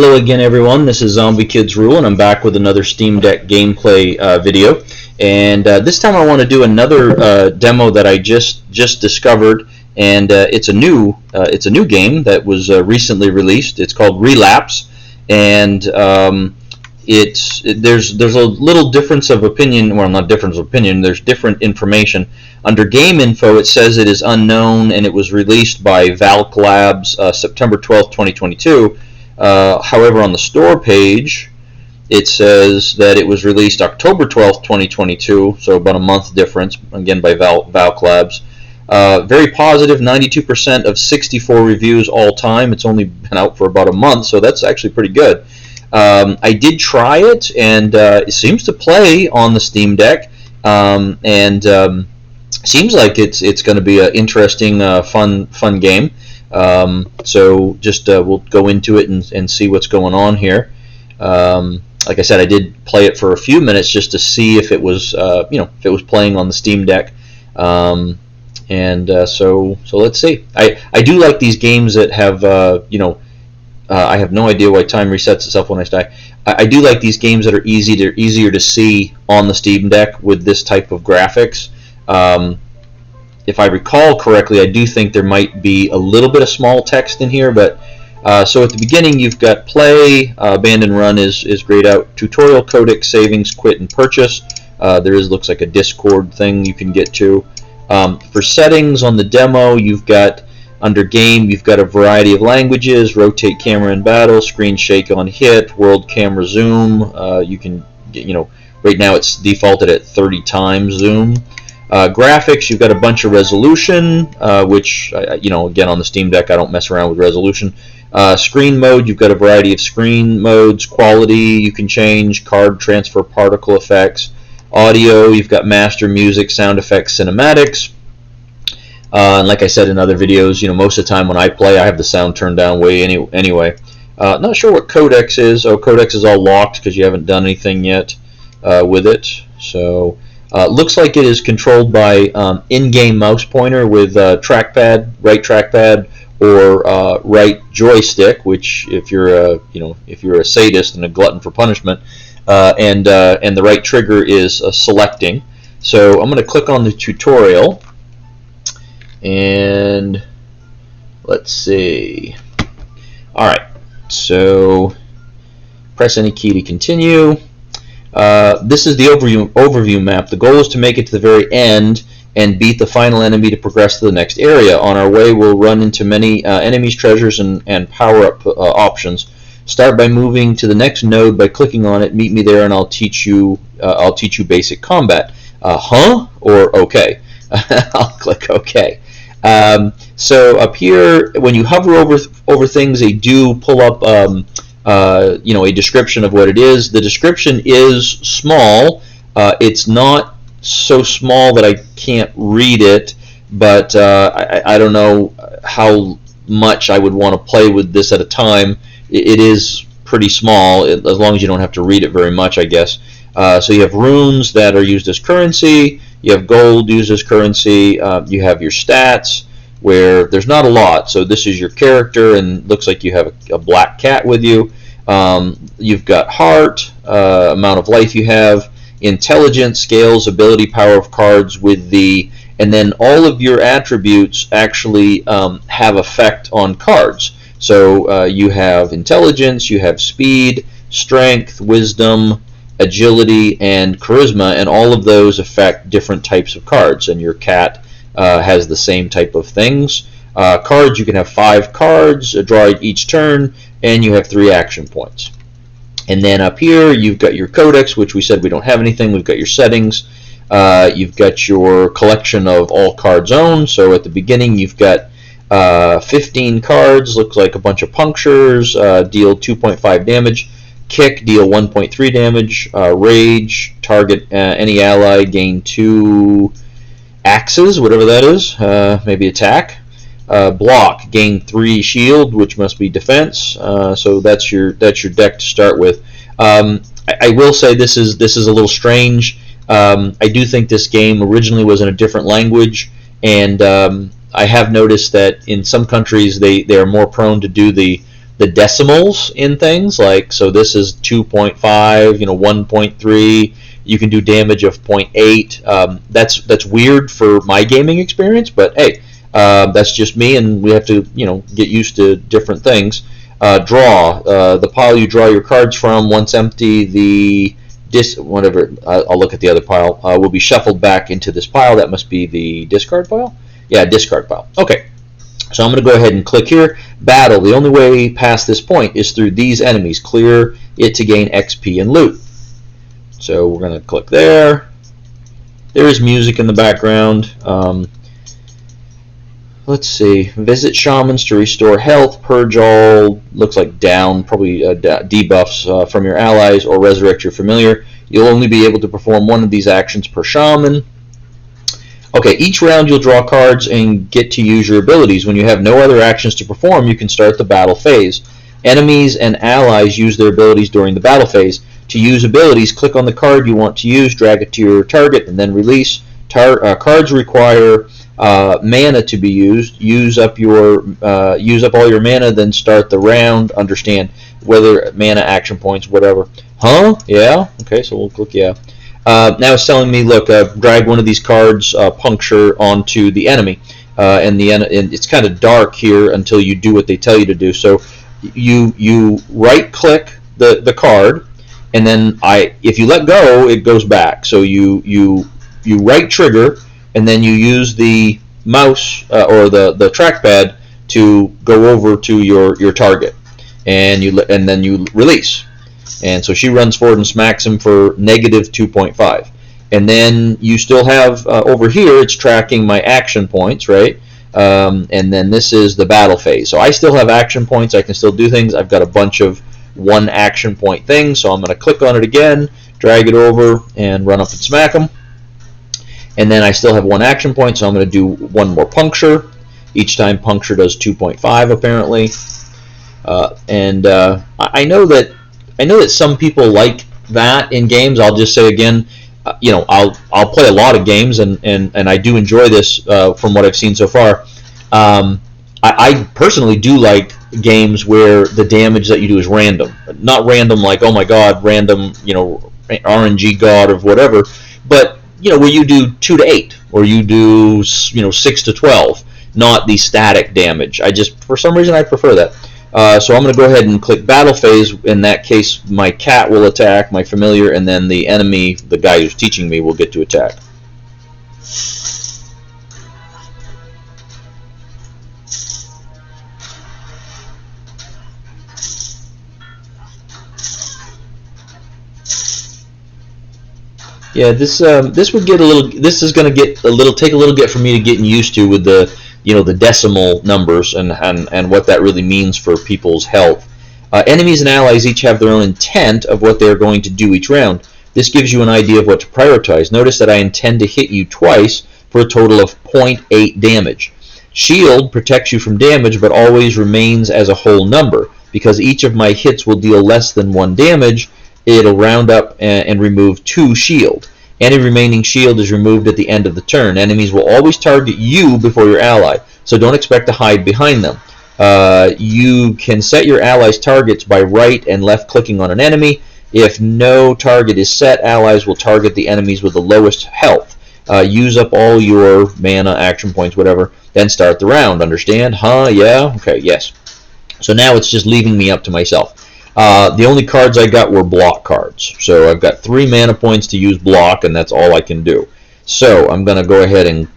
Hello again, everyone. This is Zombie Kids Rule, and I'm back with another Steam Deck gameplay video. And this time I want to do another demo that I just discovered, and it's a new game that was recently released. It's called Relapse, and there's a little difference of opinion. Well, not difference of opinion. There's different information. Under game info, it says it is unknown, and it was released by Valk Labs September 12th, 2022. However, on the store page, it says that it was released October 12th, 2022, so about a month difference, again by Valk Labs. Very positive, 92% of 64 reviews all time. It's only been out for about a month, so that's actually pretty good. I did try it, and it seems to play on the Steam Deck, and seems like it's going to be an interesting, fun game. So just we'll go into it and see what's going on here. Like I said, I did play it for a few minutes just to see if it was if it was playing on the Steam Deck. So let's see. I do like these games that have I have no idea why time resets itself when I die. I do like these games that are easier to see on the Steam Deck with this type of graphics. If I recall correctly, I do think there might be a little bit of small text in here, but so at the beginning you've got play, abandon run is grayed out, tutorial, codec, savings, quit, and purchase. Looks like a Discord thing you can get to. For settings on the demo, you've got under game, you've got a variety of languages, rotate camera in battle, screen shake on hit, world camera zoom. You can right now it's defaulted at 30 times zoom. Graphics, you've got a bunch of resolution, which, again, on the Steam Deck, I don't mess around with resolution. Screen mode, you've got a variety of screen modes. Quality, you can change. Card transfer, particle effects. Audio, you've got master, music, sound effects, cinematics. And like I said in other videos, most of the time when I play, I have the sound turned down way anyway. Not sure what codecs is. Oh, codecs is all locked because you haven't done anything yet with it. So... looks like it is controlled by in-game mouse pointer with right trackpad, or right joystick. Which, if you're a sadist and a glutton for punishment, and the right trigger is selecting. So I'm going to click on the tutorial, and let's see. All right. So press any key to continue. This is the overview map. The goal is to make it to the very end and beat the final enemy to progress to the next area. On our way, we'll run into many enemies, treasures, and power-up options. Start by moving to the next node by clicking on it. Meet me there, and I'll teach you basic combat. Or okay? I'll click OK. So up here, when you hover over things, they do pull up. A description of what it is. The description is small. It's not so small that I can't read it, but I don't know how much I would want to play with this at a time. It is pretty small, as long as you don't have to read it very much, I guess. So you have runes that are used as currency. You have gold used as currency. You have your stats, where there's not a lot. So this is your character, and looks like you have a black cat with you. You've got heart, amount of life you have, intelligence, scales, ability, power of cards and then all of your attributes actually have effect on cards. So you have intelligence, you have speed, strength, wisdom, agility, and charisma, and all of those affect different types of cards, and your cat has the same type of things. Cards, you can have 5 cards, draw each turn, and you have 3 action points. And then up here, you've got your codex, which we said we don't have anything. We've got your settings. You've got your collection of all cards owned. So at the beginning, you've got 15 cards. Looks like a bunch of punctures. Deal 2.5 damage. Kick, deal 1.3 damage. Rage, target any ally, gain 2 axes, whatever that is. Maybe attack. Block, gain 3 shield, which must be defense. So that's your deck to start with. I will say this is a little strange. I do think this game originally was in a different language, and I have noticed that in some countries they are more prone to do the the decimals in things. Like, so this is 2.5, 1.3. You can do damage of 0.8. That's weird for my gaming experience, but hey, that's just me, and we have to get used to different things. Draw. The pile you draw your cards from, once empty, the whatever, I'll look at the other pile, will be shuffled back into this pile. That must be the discard pile? Yeah, discard pile. Okay, so I'm going to go ahead and click here. Battle. The only way past this point is through these enemies. Clear it to gain XP and loot. So we're going to click there. There is music in the background. Let's see. Visit shamans to restore health, purge all, looks like down, probably debuffs from your allies, or resurrect your familiar. You'll only be able to perform one of these actions per shaman. Okay, each round you'll draw cards and get to use your abilities. When you have no other actions to perform, you can start the battle phase. Enemies and allies use their abilities during the battle phase. To use abilities, click on the card you want to use, drag it to your target, and then release. Cards require mana to be used. Use up all your mana, then start the round. Understand whether mana, action points, whatever. Huh? Yeah. Okay, so we'll click yeah. Now it's telling me, look, drag one of these cards, puncture onto the enemy, and it's kind of dark here until you do what they tell you to do. So you right click the card, and then if you let go, it goes back. So you right trigger, and then you use the mouse or the trackpad to go over to your target, and then you release. And so she runs forward and smacks him for negative 2.5. And then you still have over here, it's tracking my action points, right? And then this is the battle phase. So I still have action points. I can still do things. I've got a bunch of one action point things. So I'm going to click on it again, drag it over, and run up and smack him. And then I still have one action point, so I'm going to do one more puncture. Each time puncture does 2.5 apparently. I know that some people like that in games. I'll just say again, I'll play a lot of games, and I do enjoy this from what I've seen so far. I personally do like games where the damage that you do is random. Not random like, oh my god, random, RNG god or whatever, but where you do 2 to 8 or you do 6 to 12, not the static damage. For some reason I prefer that. So I'm going to go ahead and click battle phase. In that case, my cat will attack my familiar, and then the enemy, the guy who's teaching me, will get to attack. Yeah, this would get a little. This is going to get a little. Take a little bit for me to get used to with the the decimal numbers and what that really means for people's health. Enemies and allies each have their own intent of what they're going to do each round. This gives you an idea of what to prioritize. Notice that I intend to hit you twice for a total of 0.8 damage. Shield protects you from damage but always remains as a whole number. Because each of my hits will deal less than 1 damage, it'll round up and remove 2 shield. Any remaining shield is removed at the end of the turn. Enemies will always target you before your ally, so don't expect to hide behind them. You can set your allies' targets by right and left clicking on an enemy. If no target is set, allies will target the enemies with the lowest health. Use up all your mana, action points, whatever, then start the round. Understand? Huh? Yeah? Okay, yes. So now it's just leaving me up to myself. The only cards I got were block cards. So I've got 3 mana points to use block, and that's all I can do. So I'm going to go ahead and...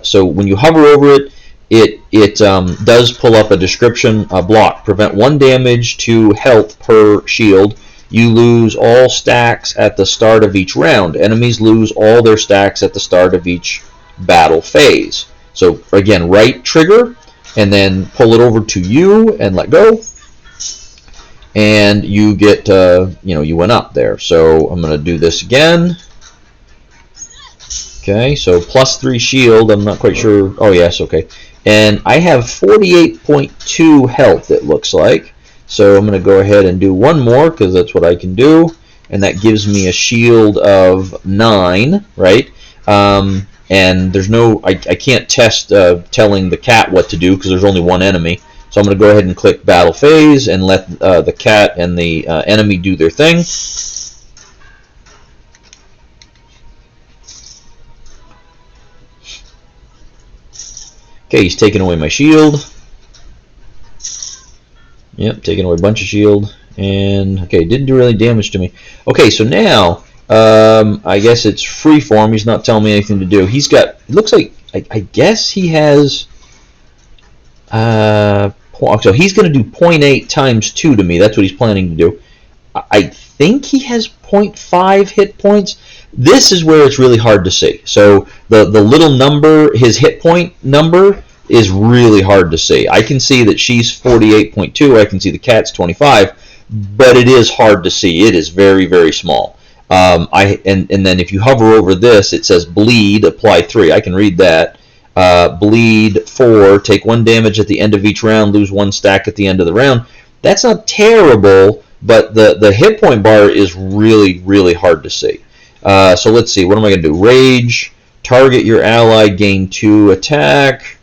so when you hover over it, it does pull up a description. Block. Prevent 1 damage to health per shield. You lose all stacks at the start of each round. Enemies lose all their stacks at the start of each battle phase. So again, right trigger, and then pull it over to you and let go. And you get, you went up there. So I'm going to do this again. Okay, so plus 3 shield. I'm not quite sure. Oh, yes, okay. And I have 48.2 health, it looks like. So I'm going to go ahead and do one more because that's what I can do. And that gives me a shield of 9, right? And there's no, I can't test telling the cat what to do because there's only one enemy. So I'm going to go ahead and click Battle Phase and let the cat and the enemy do their thing. Okay, he's taking away my shield. Yep, taking away a bunch of shield. And, okay, didn't do really damage to me. Okay, so now, I guess it's free form. He's not telling me anything to do. He's got, it looks like, I guess he has, so he's going to do 0.8 times 2 to me. That's what he's planning to do. I think he has 0.5 hit points. This is where it's really hard to see. So the little number, his hit point number, is really hard to see. I can see that she's 48.2. I can see the cat's 25, but it is hard to see. It is very, very small. And then if you hover over this, it says bleed, apply 3. I can read that. Bleed 4, take 1 damage at the end of each round, lose 1 stack at the end of the round. That's not terrible, but the hit point bar is really, really hard to see. So let's see, what am I going to do? Rage, target your ally, gain 2 attack.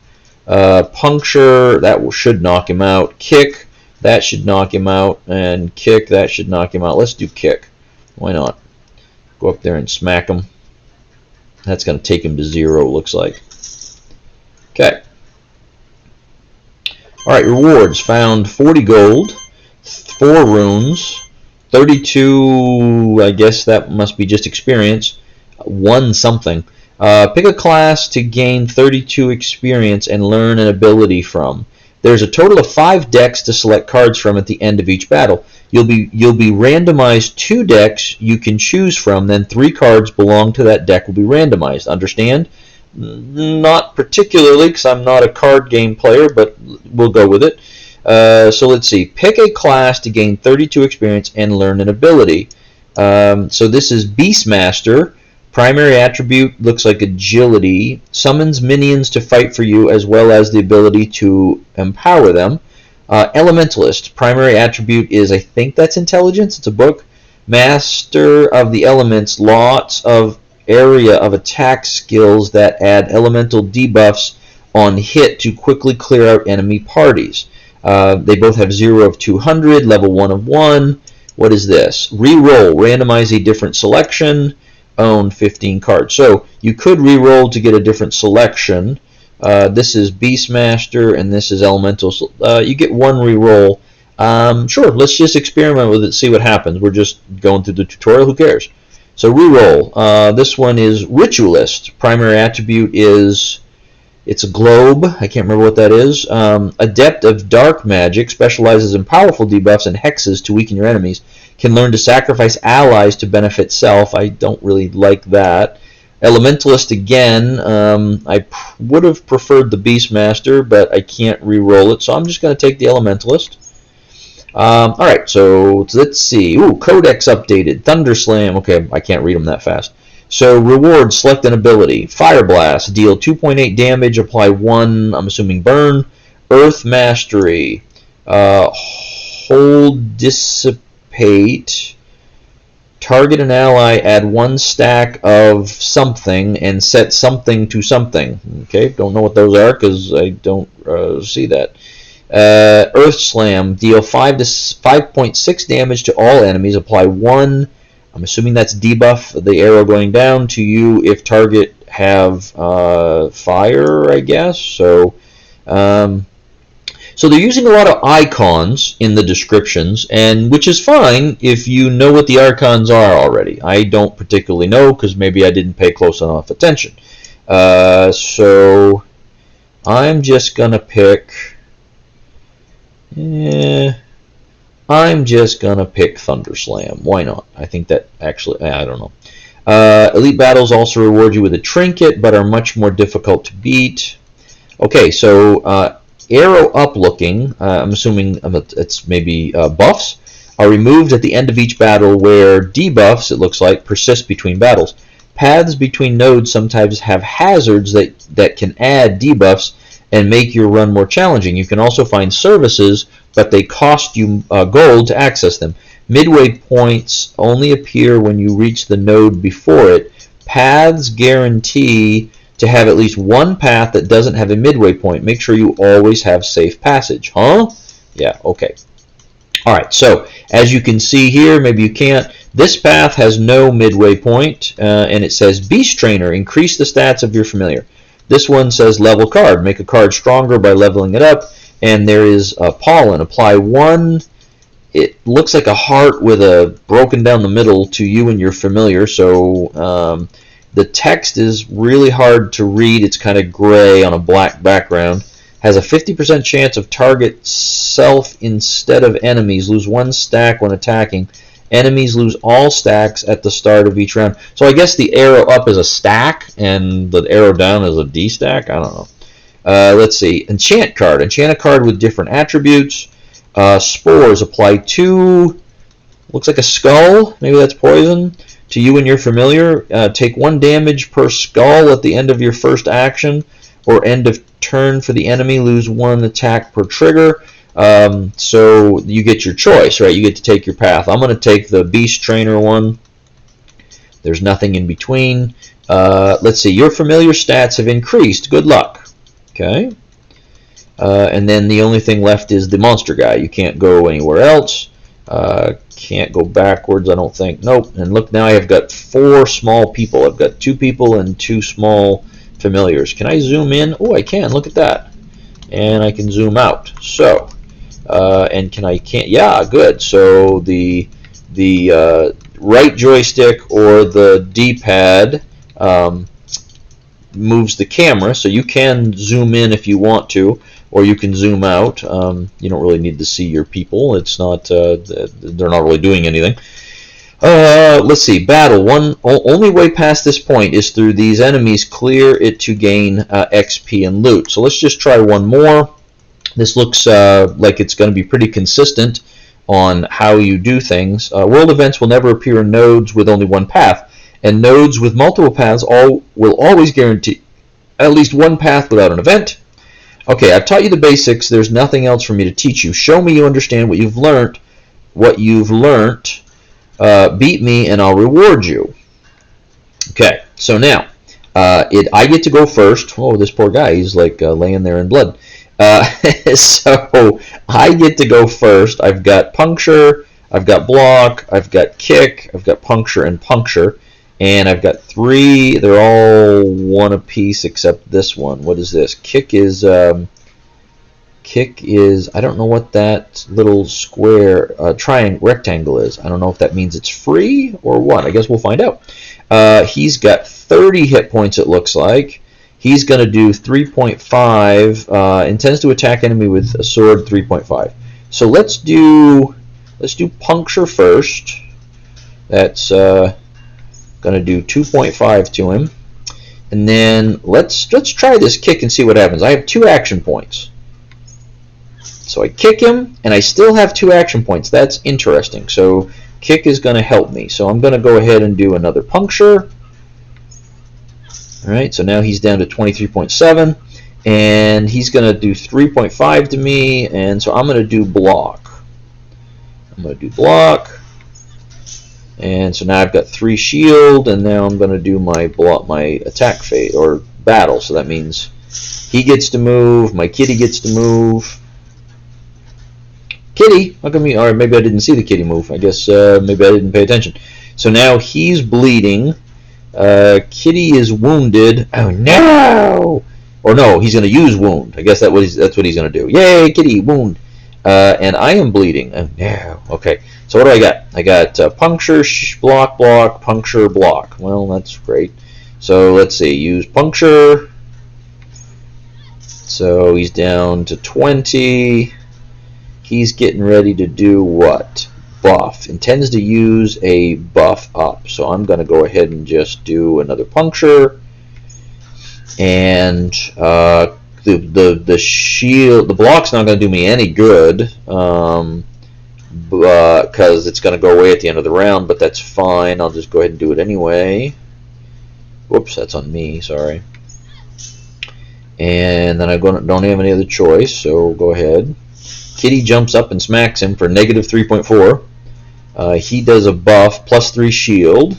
Puncture, that should knock him out. Kick, that should knock him out. And kick, that should knock him out. Let's do kick. Why not? Go up there and smack him. That's going to take him to 0, looks like. Okay. Alright, rewards. Found 40 gold, 4 runes, 32, I guess that must be just experience, 1 something. Pick a class to gain 32 experience and learn an ability from. There's a total of 5 decks to select cards from at the end of each battle. You'll be randomized 2 decks you can choose from, then 3 cards belong to that deck will be randomized. Understand? Not particularly, because I'm not a card game player, but we'll go with it. So let's see. Pick a class to gain 32 experience and learn an ability. So this is Beastmaster. Primary attribute looks like agility. Summons minions to fight for you, as well as the ability to empower them. Elementalist. Primary attribute is, I think that's intelligence. It's a book. Master of the elements. Lots of area of attack skills that add elemental debuffs on hit to quickly clear out enemy parties. They both have 0 of 200, level 1 of 1. What is this? Reroll. Randomize a different selection. Own 15 cards. So you could re-roll to get a different selection. This is Beastmaster and this is Elemental. You get 1 re-roll. Sure, let's just experiment with it, see what happens. We're just going through the tutorial, who cares? So re-roll. This one is Ritualist. Primary attribute is, it's a globe. I can't remember what that is. Adept of Dark Magic, specializes in powerful debuffs and hexes to weaken your enemies. Can learn to sacrifice allies to benefit self. I don't really like that. Elementalist again. I would have preferred the Beastmaster, but I can't re-roll it, so I'm just going to take the Elementalist. Alright, so let's see. Ooh, Codex updated. Thunderslam. Okay, I can't read them that fast. So, reward, select an ability. Fire Blast, deal 2.8 damage, apply 1, I'm assuming burn. Earth Mastery. Hold Dissipate. Target an ally, add 1 stack of something, and set something to something. Okay, don't know what those are because I don't see that. Earth Slam, deal 5.6 damage to all enemies, apply 1. I'm assuming that's debuff, the arrow going down to you if target have fire, I guess. So they're using a lot of icons in the descriptions, and which is fine if you know what the icons are already. I don't particularly know because maybe I didn't pay close enough attention. So I'm just gonna pick. I'm just gonna pick Thunderslam. Why not? I think that actually, I don't know. Elite battles also reward you with a trinket, but are much more difficult to beat. Okay, so arrow up looking, I'm assuming it's maybe buffs, are removed at the end of each battle where debuffs, it looks like, persist between battles. Paths between nodes sometimes have hazards that can add debuffs and make your run more challenging. You can also find services, but they cost you gold to access them. Midway points only appear when you reach the node before it. Paths guarantee to have at least one path that doesn't have a midway point. Make sure you always have safe passage. Huh? Yeah, okay. Alright, so as you can see here, maybe you can't, this path has no midway point, and it says Beast Trainer, increase the stats of your familiar. This one says level card, make a card stronger by leveling it up, and there is pollen, apply 1, it looks like a heart with a broken down the middle to you and your familiar, so the text is really hard to read. It's kind of gray on a black background. Has a 50% chance of target self instead of enemies. Lose 1 stack when attacking. Enemies lose all stacks at the start of each round. So I guess the arrow up is a stack and the arrow down is a D stack. I don't know. Let's see. Enchant Card. Enchant a card with different attributes. Spores. Apply 2. Looks like a skull. Maybe that's poison. To you and your familiar, take 1 damage per skull at the end of your first action or end of turn for the enemy. Lose 1 attack per trigger. So you get your choice, right? You get to take your path. I'm going to take the Beast Trainer one. There's nothing in between. Let's see. Your familiar stats have increased. Good luck. Okay. And then the only thing left is the monster guy. You can't go anywhere else. Can't go backwards, I don't think. Nope. And look, now I've got 4 small people. I've got 2 people and 2 small familiars. Can I zoom in? Oh, I can. Look at that. And I can zoom out. So, and can't. Yeah, good. So the right joystick or the D-pad moves the camera, so you can zoom in if you want to, or you can zoom out. You don't really need to see your people. It's not they're not really doing anything. Let's see. Battle. Only way past this point is through these enemies. Clear it to gain XP and loot. So let's just try one more. This looks like it's going to be pretty consistent on how you do things. World events will never appear in nodes with only one path, and nodes with multiple paths will always guarantee at least one path without an event. Okay, I've taught you the basics. There's nothing else for me to teach you. Show me you understand what you've learned. Beat me and I'll reward you. Okay, so now I get to go first. Oh, this poor guy, he's like laying there in blood. So I get to go first. I've got puncture, I've got block, I've got kick, I've got puncture and puncture, and I've got 3. They're all 1 apiece except this one. What is this? Kick is I don't know what that little square rectangle is. I don't know if that means it's free or what. I guess we'll find out. He's got 30 hit points, it looks like. He's going to do 3.5. Intends to attack enemy with a sword, 3.5. So let's do puncture first. That's going to do 2.5 to him. And then let's try this kick and see what happens. I have 2 action points. So I kick him, and I still have 2 action points. That's interesting. So kick is going to help me. So I'm going to go ahead and do another puncture. Alright, so now he's down to 23.7, and he's going to do 3.5 to me, and so I'm going to do block. And so now I've got 3 shield, and now I'm going to do my attack phase, or battle, so that means he gets to move, my kitty gets to move. Kitty? How come you... Or maybe I didn't see the kitty move. I guess maybe I didn't pay attention. So now he's bleeding. Kitty is wounded. Oh no! Or no, he's going to use wound. I guess that's what he's going to do. Yay, kitty, wound. And I am bleeding. Oh no. Okay. So what do I got? I got puncture, block, puncture, block. Well, that's great. So let's see. Use puncture. So he's down to 20. He's getting ready to do what? Buff. Intends to use a buff up. So I'm going to go ahead and just do another puncture. And the shield, the block's not going to do me any good. Because it's going to go away at the end of the round, but that's fine. I'll just go ahead and do it anyway. Whoops, that's on me, sorry. And then I don't have any other choice, so go ahead. Kitty jumps up and smacks him for -3.4. He does a buff, +3 shield.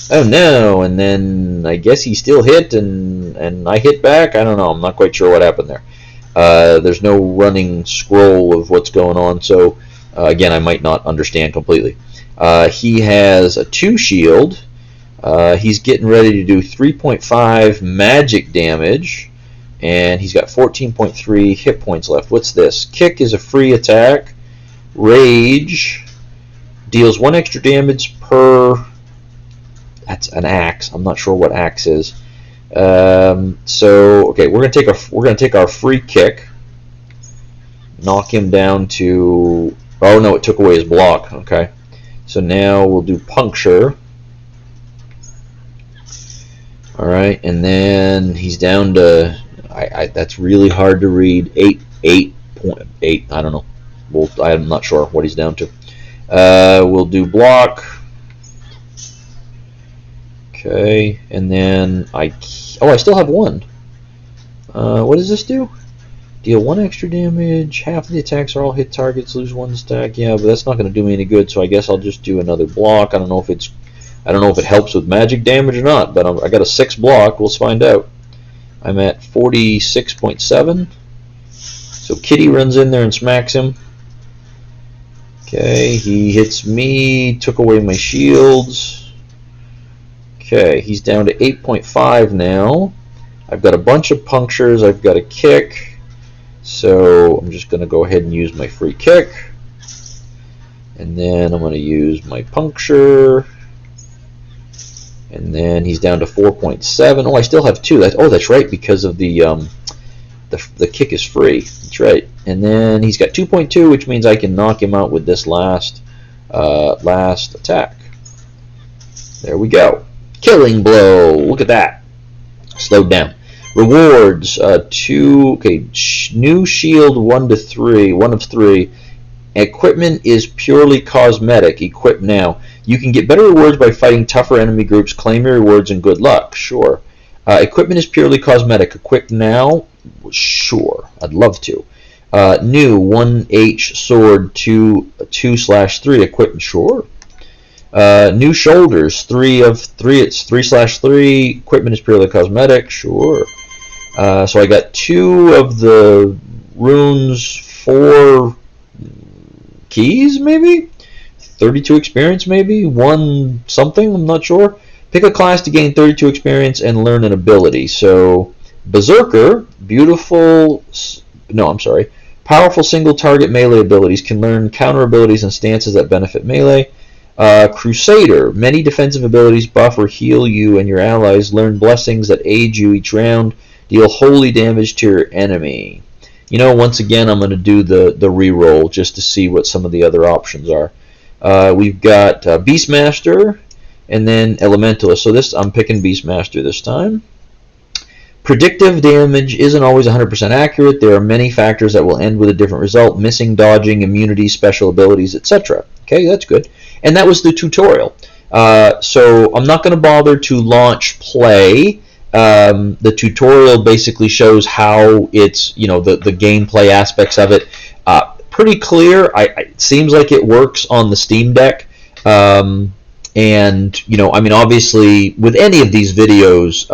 Oh no, and then I guess he still hit, and I hit back. I don't know. I'm not quite sure what happened there. There's no running scroll of what's going on, so again, I might not understand completely. He has a 2 shield. He's getting ready to do 3.5 magic damage, and he's got 14.3 hit points left. What's this? Kick is a free attack. Rage deals 1 extra damage per... That's an axe. I'm not sure what axe is. So okay, we're gonna take our free kick, knock him down to... Oh no, it took away his block. Okay, so now we'll do puncture. All right, and then he's down to... that's really hard to read. 8.8. I don't know. Well, I'm not sure what he's down to. We'll do block. Okay, and then I still have 1. What does this do? Deal 1 extra damage. Half of the attacks are all hit targets. Lose 1 stack. Yeah, but that's not going to do me any good. So I guess I'll just do another block. I don't know if it helps with magic damage or not. But I got a 6 block. We'll find out. I'm at 46.7. So Kitty runs in there and smacks him. Okay, he hits me. Took away my shields. Okay, he's down to 8.5 now. I've got a bunch of punctures. I've got a kick. So I'm just going to go ahead and use my free kick. And then I'm going to use my puncture. And then he's down to 4.7. Oh, I still have 2. That's right, because of the kick is free. That's right. And then he's got 2.2, which means I can knock him out with this last attack. There we go. Killing blow. Look at that. Slowed down. Rewards. 2. Okay. New shield 1 to 3. 1 of 3. Equipment is purely cosmetic. Equip now. You can get better rewards by fighting tougher enemy groups. Claim your rewards and good luck. Sure. Equipment is purely cosmetic. Equip now. Sure. I'd love to. New 1H sword 2/3. Equipment. Sure. New shoulders, 3 of 3. It's 3/3. Equipment is purely cosmetic. Sure. So I got 2 of the runes, 4 keys, maybe 32 experience, maybe 1 something. I'm not sure. Pick a class to gain 32 experience and learn an ability. So Berserker, beautiful. No, I'm sorry. Powerful single target melee abilities can learn counter abilities and stances that benefit melee. Crusader, many defensive abilities buff or heal you and your allies. Learn blessings that aid you each round. Deal holy damage to your enemy. You know, once again, I'm going to do the reroll just to see what some of the other options are. We've got Beastmaster and then Elementalist. So I'm picking Beastmaster this time. Predictive damage isn't always 100% accurate. There are many factors that will end with a different result. Missing, dodging, immunity, special abilities, etc. Okay, that's good. And that was the tutorial. So I'm not going to bother to launch play. The tutorial basically shows how it's, the gameplay aspects of it. Pretty clear. It seems like it works on the Steam Deck. And, obviously, with any of these videos,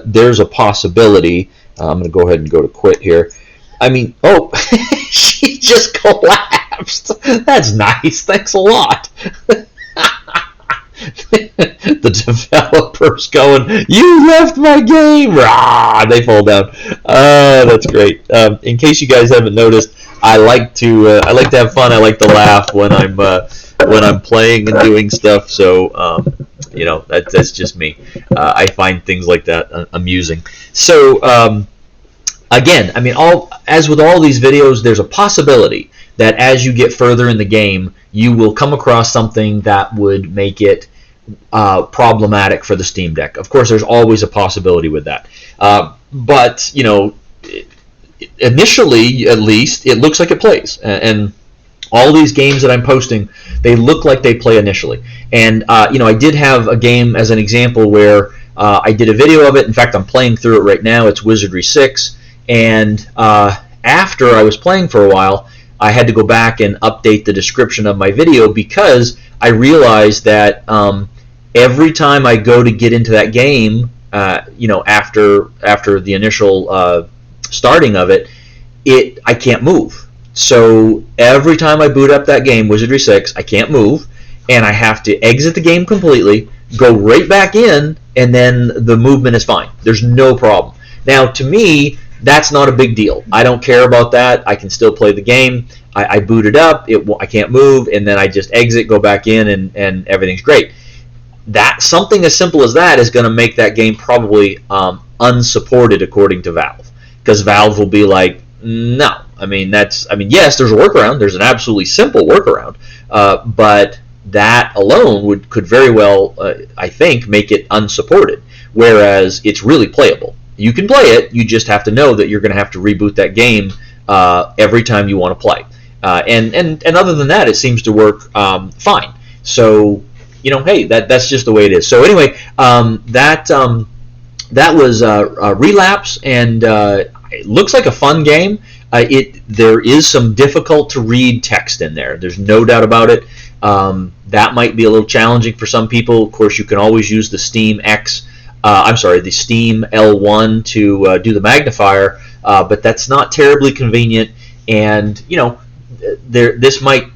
there's a possibility. I'm going to go ahead and go to quit here. Oh, she just collapsed. That's nice. Thanks a lot. The developer's going, "You left my game!" Rah! They fall down. That's great. In case you guys haven't noticed, I like to have fun. I like to laugh when I'm playing and doing stuff. So that's just me. I find things like that amusing. So again, as with all these videos, there's a possibility that as you get further in the game, you will come across something that would make it problematic for the Steam Deck. Of course, there's always a possibility with that. But initially, at least, it looks like it plays. And all these games that I'm posting, they look like they play initially. And I did have a game as an example where I did a video of it. In fact, I'm playing through it right now. It's Wizardry 6. And after I was playing for a while, I had to go back and update the description of my video because I realized that every time I go to get into that game, after the initial starting of it, I can't move. So every time I boot up that game, Wizardry 6, I can't move, and I have to exit the game completely, go right back in, and then the movement is fine. There's no problem. Now, to me, that's not a big deal. I don't care about that. I can still play the game. I boot it up. I can't move, and then I just exit, go back in, and everything's great. Something as simple as that is going to make that game probably unsupported according to Valve, because Valve will be like, no. Yes, there's a workaround. There's an absolutely simple workaround, but that alone could very well, I think, make it unsupported. Whereas it's really playable. You can play it. You just have to know that you're going to have to reboot that game every time you want to play. And other than that, it seems to work fine. So, hey, that's just the way it is. So anyway, that was Relapse, and it looks like a fun game. There is some difficult to read text in there. There's no doubt about it. That might be a little challenging for some people. Of course, you can always use the Steam the Steam L1 to do the magnifier, but that's not terribly convenient. And this might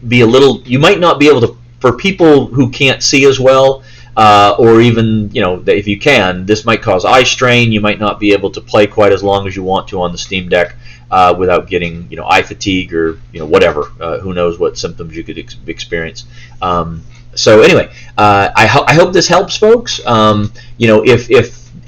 be a little. You might not be able to, for people who can't see as well, or even if you can, this might cause eye strain. You might not be able to play quite as long as you want to on the Steam Deck without getting eye fatigue or whatever. Who knows what symptoms you could experience. So anyway, I hope this helps, folks.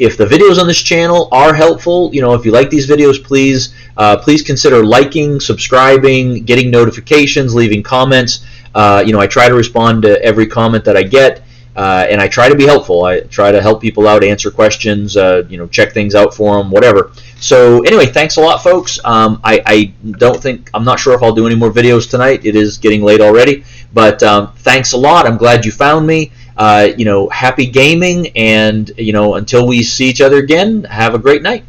If the videos on this channel are helpful, if you like these videos, please consider liking, subscribing, getting notifications, leaving comments. I try to respond to every comment that I get, and I try to be helpful. I try to help people out, answer questions, check things out for them, whatever. So anyway, thanks a lot, folks. I'm not sure if I'll do any more videos tonight. It is getting late already, but thanks a lot. I'm glad you found me. Happy gaming, and until we see each other again, have a great night.